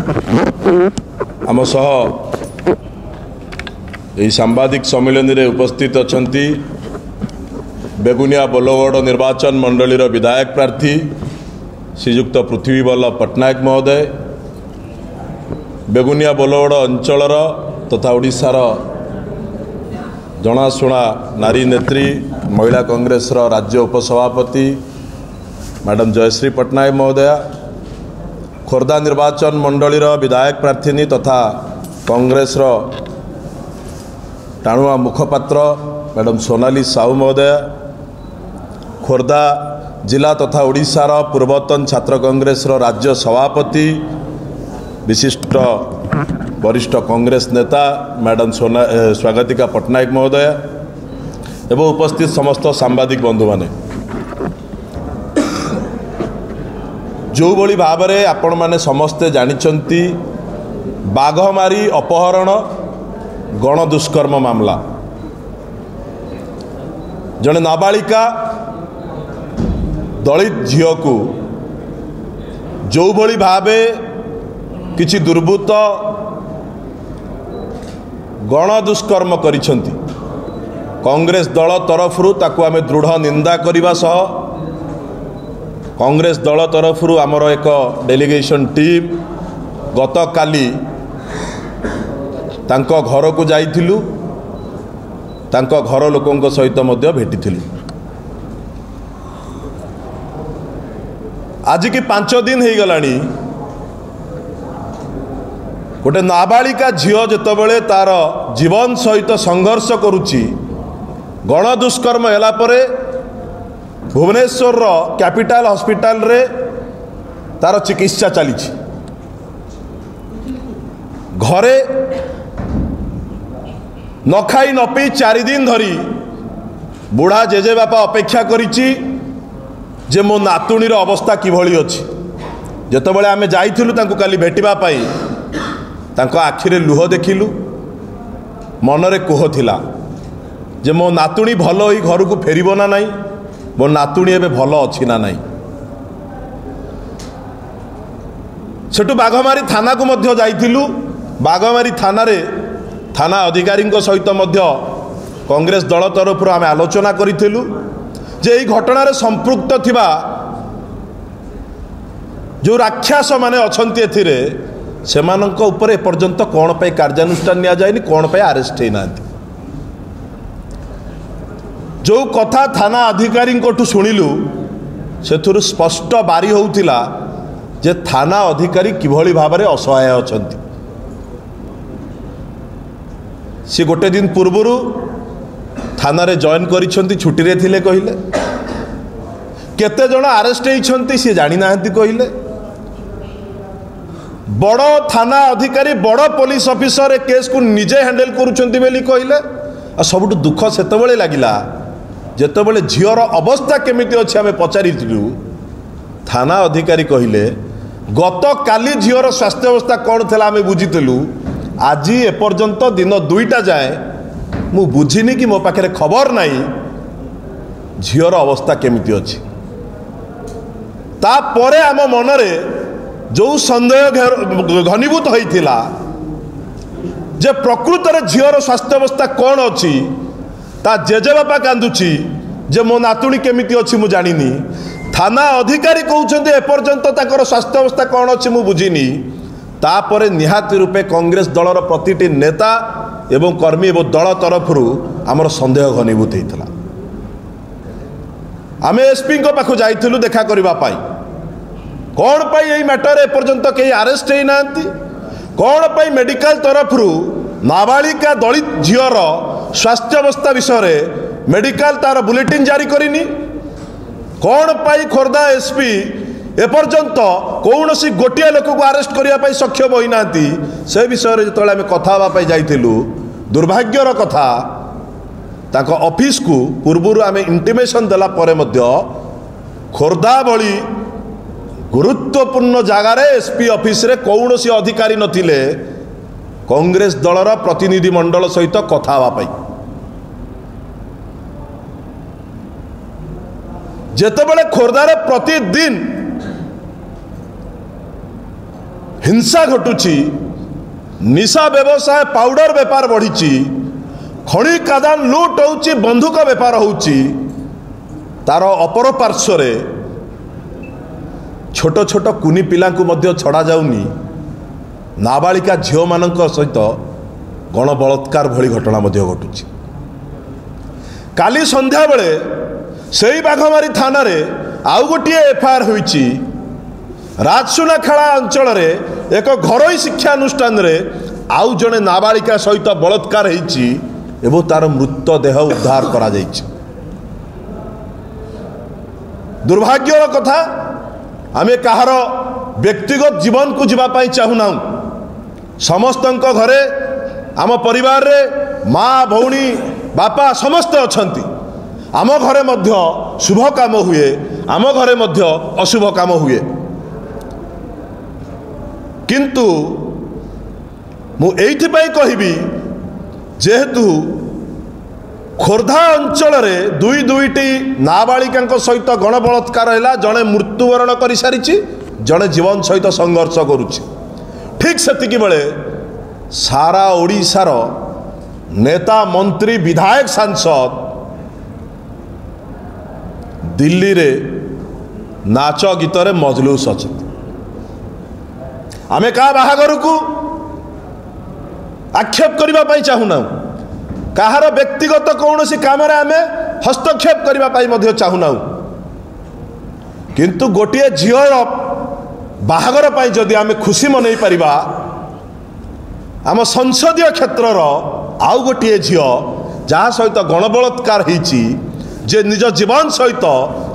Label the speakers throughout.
Speaker 1: आम सह यही सांबादिक सम्मेलन में उपस्थित अच्छा बेगुनिया बोलगड़ निर्वाचन मंडलीर विधायक प्रार्थी श्रीजुक्त पृथ्वीवल्लभ पट्टनायक महोदय, बेगुनिया बोलगड़ अंचलर तथा ओडिशार जनाशुना नारी नेत्री महिला कांग्रेस राज्य उपसभापति मैडम जयश्री पट्टनायक महोदया, खोर्धा निर्वाचन मंडलीर विधायक प्रार्थी तथा कांग्रेस टाणुआ मुखपात्र मैडम सोनाली साहू महोदया, खोर्धा जिला तथा ओडिशार पूर्वतन छात्र कांग्रेस राज्य सभापति विशिष्ट वरिष्ठ कांग्रेस नेता मैडम स्वागतिका पट्टनायक महोदया एवं उपस्थित समस्त सांबादिक बंधु माने, जो भली भाव में आपण माने समस्ते जानिचंती बाघमारी अपहरण गण दुष्कर्म मामला, जड़े नाबालिका दलित झील को जो भली भावे किछि दुर्बृत्त गण दुष्कर्म करिसेंती कांग्रेस दल तरफरु ताकू आमे दृढ़ निंदा करबा सह कांग्रेस दल तरफरु आमर एक डेलीगेशन टीम गत काली तांको घर को जाइथिलु, तांको घर लोकों सहित मध्य भेटिथिलु। आज की 5 दिन हो गलानी गोटे नाबालिका झील जितेबाला तार जीवन सहित संघर्ष करुच्ची गण दुष्कर्म होला परे भुवनेश्वर कैपिटल हॉस्पिटल रे तार चिकित्सा चली घरे न खाई न पी 4 दिन धरी बुढ़ा जेजे बापा अपेक्षा करिछि जे मो नातुणीर अवस्था किभली अछि। जेतेबेले आमे जाइथिलु तांको काली भेटिबा पाई तांको आखिरे लुह देखिलु, मनरे कोह थिला जे मो नातुणी भल होई घर को फेरिबो ना नाही, मो नातुणी एबे भल अछि ना नाही। सेटु बाघमारी थाना को मध्य जाइथिलु, बाघमारी थाना रे थाना अधिकारी सहित मध्य कांग्रेस दल तरफ आम आलोचना करूँ जे यही घटना संपृक्त थिबा जो राक्षस माने अछंती एथिरे सेमानंक ऊपर एपर्यंत कौन पे कार्यानुष्ठान निया जायनि, कौन पे अरेस्ट होना। जो कथा थाना अधिकारी शुणिलु से स्पष्ट बारी होउथिला जे थाना अधिकारी किभली भाव में असहाय अछंती। सी गोटे दिन पूर्वर थाना रे जॉइन करिसेंती, छुट्टी रे थिले कहिले, केते जण अरेस्ट होइछंती सी जानि नाहंती कहिले। बड़ थाना अधिकारी बड़ पुलिस ऑफिसर ए केस को निजे हैंडल करूछंती बेली कहिले। आ सबुठ दुख सेतबेले लागिला जेतबेले झियर अवस्था केमिति अछि आमे पचारिथिलु, थाना अधिकारी कहिले गत काली झियर स्वास्थ्य अवस्था कौन थिला आमे बुझिथिलु, आज एपर्यंत दिन 2टा जाए मु बुझिनी कि मो पाखे खबर नहीं झीर अवस्था केमिति अछि। तापरे आम मनरे जो संदेह घनीभूत होइथिला जे प्रकृत रे झीर स्वास्थ्य अवस्था कौन अछि, ता जेजे बापा कांदुची जे मो नातुणी केमिति अछि मु जानिनी, थाना अधिकारी कहउछन्ते एपर्यंत ताकर स्वास्थ्य अवस्था कौन अछि मु बुझिनी। तापरे निहाती रूपे कांग्रेस दलर प्रतिटी नेता एवं कर्मी एवं दल तरफ आमर संदेह घनीभूत होता। आम एसपी पाखु जाइथिलु देखा करबा पाई, कौन पाई यही मैटर एपर्यंत कहीं अरेस्ट होना, कौन पाई मेडिकल तरफ नाबालिका दलित झीर स्वास्थ्य अवस्था विषय मेडिकल तार बुलेटिन जारी करिनी, कौन पाई खोर्धा एसपी एपर्यंत कौन सी गोटे लोक को अरेस्ट करने सक्षम होना। से विषय जो आम कथा जाइलु दुर्भाग्यर कथा ताको ऑफिस को पूर्वर आम इंटिमेशन देला परे मध्य खोर्धा भली गुरुत्वपूर्ण जगार एसपी ऑफिस रे कौन सी अधिकारी नथिले कांग्रेस दलर प्रतिनिधि मंडल सहित कथा जेतेबेले खोर्धार प्रतिदिन हिंसा घटुची, निशा व्यवसाय पाउडर बेपार बढ़ी, खणी कादान लुट होउची, बंधुक बेपार होउची, तार अपर पार्श्व छोट छोट कुनी पिला छड़ा जाउनी नाबालिका झील मान सहित गण बलात्कार भली घटना घटुची। काली संध्या बेले सेई बाघमारी थाना रे आउ गोटे एफआईआर होईची। राजसुनाखेला अंचल रे एक घरोई शिक्षानुष्ठान रे आउ जड़े नाबालिका सहित बलात्कार होईची एवं तार मृतदेह उद्धार करा जाईची। दुर्भाग्यर कथा, आमे कहार व्यक्तिगत जीवन को जीवाई चाहूना। समस्त घरे आम परिवार रे माँ भौणी बापा समस्ते अछंती। आम घरे मध्य शुभ काम हुए, आम घरे मध्य अशुभ काम हुए, किंतु मु एइथिपाई कहिबी जेहेतु खोर्धा अंचल रे दुईटी नाबालिका सहित गण बलात्कार है, जड़े मृत्युवरण कर सारी, जड़े जीवन सहित संघर्ष करुच्ची। ठीक सेतिकी बेले सारा ओडिशार नेता मंत्री विधायक सांसद दिल्ली रे नाच गीत रे मजलूस अच्छा। आमे का बाहागर को आक्षेप करने चाहूना, कहार व्यक्तिगत कौन सी काम आमे हस्तक्षेप करने चाहूना, किंतु गोटे झील बाहागर जदि आमे खुशी मनई पारिबा, आम संसदीय क्षेत्रर आउ गोटे झील जहाँ सहित गण बलात्कार होईची, जे निज जीवन सहित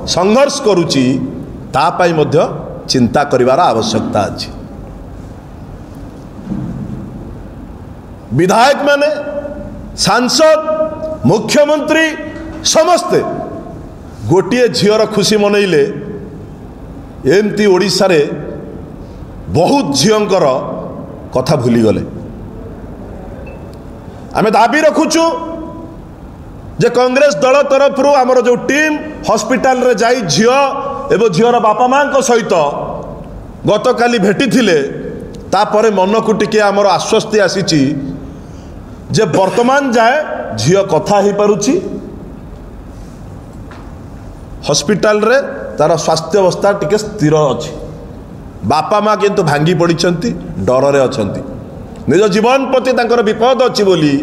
Speaker 1: संघर्ष करुची, तापाई मध्य चिंता करिवार आवश्यकता अछि। विधायक माने, सांसद, मुख्यमंत्री समस्ते गोटे झीर खुशी मनइले एमती ओडिशा रे बहुत झींकर कथा भूली गले। आमे दाबी रखुचु जे कांग्रेस दल तरफ आमर जो टीम हॉस्पिटल रे जाई झील एवं झीर बापा माँ सहित गतकाली भेटी थिले, तापरे मन को टिके आमर आश्वस्ति आसीची जे वर्तमान जाए झील कथा ही पारुची, हॉस्पिटल रे तार स्वास्थ्य अवस्था टिके स्थिर अच्छी। बापा माँ किंतु भांगी पड़िछंती, डर रे अछंती, निज जीवन प्रति तांकर विपद अच्छी बोली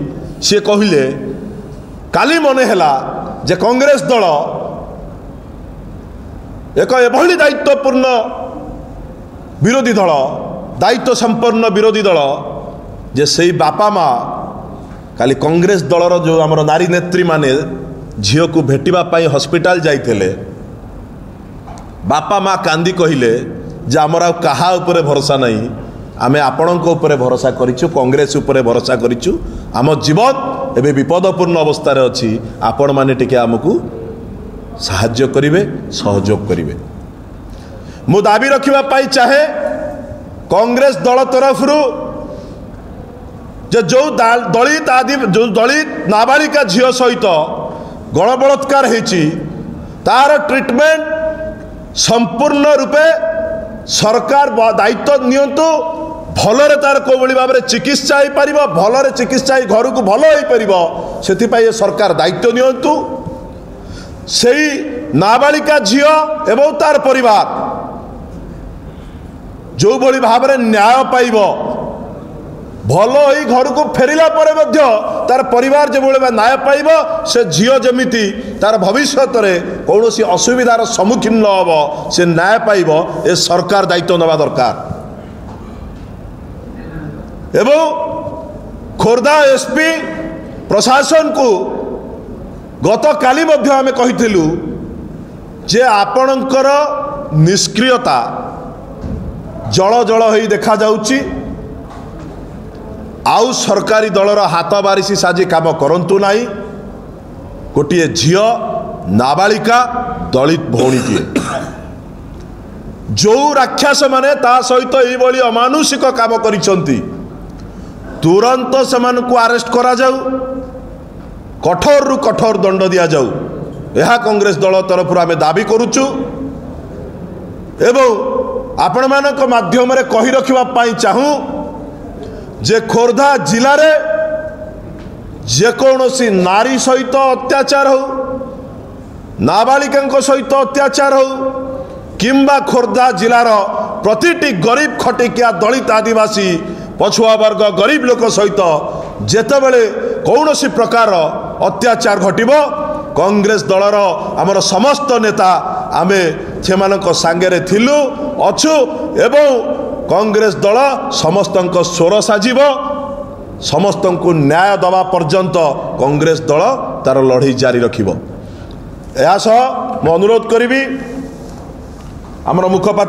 Speaker 1: सी कहिले। काली मने हैला जे कांग्रेस दल एक एभली दायित्वपूर्ण विरोधी दल, दायित्व संपन्न विरोधी दल, जे सही बापा माँ काली कांग्रेस दलर जो आमर नारी नेत्री माने झील को भेटिबा पाई हॉस्पिटल जाइथिले, बापा माँ कांदी कहिले जे आमर आ कहा उपरे भरोसा नहीं, आमे आपणक उपरे भरोसा करिछु, कांग्रेस उपरे भरोसा करिछु, आम जीवन एबे विपदपूर्ण अवस्था रे अछि, आपण माने टिके आमको साहाय्य करिवे, सहयोग करिवे। मु दाबी रखिबा पाई चाहे कांग्रेस दल तरफ जो दलित आदि जो दलित नाबालिका झील सहित गण बलात्कार होईची, तार ट्रीटमेंट संपूर्ण रूपे सरकार दायित्व नियंतु, भलरे तार कोभली भाव में चिकित्सा हो पार, भलरे चिकित्सा घर को भल हो पार, से सरकार दायित्व नियंतु। सेई नाबालिका झील एवं तार परिवार जो भली भाव में न्याय पाइब, भल ही घर को फेरिला परे मध्य तार परिवार जो भाई न्याय पाइब, से झील जमिति तार भविष्य में कौन असुविधार सम्मुखीन न हम, से न्याय पाइब, ए सरकार दायित्व नवा दरकार। एवं खोर्धा एसपी प्रशासन को गत काली मध्य आमे कहिथिलु जे आपणकर निष्क्रियता जल जल होई देखा जाउची, आउ सरकारी दलर हाथ बारिशी साजी काम करंतु नाही। गोटे झील नाबालिका दलित भौणीटीए जो राक्षस माने ता सहित यही अमानुषिक काम करिसंती, तुरंत सेमानकु अरेस्ट करा जाऊ, कठोर रु कठोर दंड दिया जाऊ, यह कांग्रेस दल तरफ आमे दाबी करुचु। एवं आपण मानक माध्यम रे कहि रखिबा पाई चाहूँ जे खोर्धा जिले में जेकोसी नारी सहित अत्याचार हो नाबालिका सहित अत्याचार हो किंबा खोर्धा जिलार प्रतिटी गरीब खटिकिया दलित आदिवासी पछुआ वर्ग गरीब लोक सहित जेतेबेले कौनसी प्रकार अत्याचार घटिबो कांग्रेस दलर आमर समस्त नेता आमे सेमानक सांगेरे थिलु अछु एवं कांग्रेस दल समस्तक स्वर साजिब समस्त को न्याय दवा पर्यंत कांग्रेस दल तार लड़ाई जारी रखिबो। एहा सह मैं अनुरोध करी आमर मुखपात्र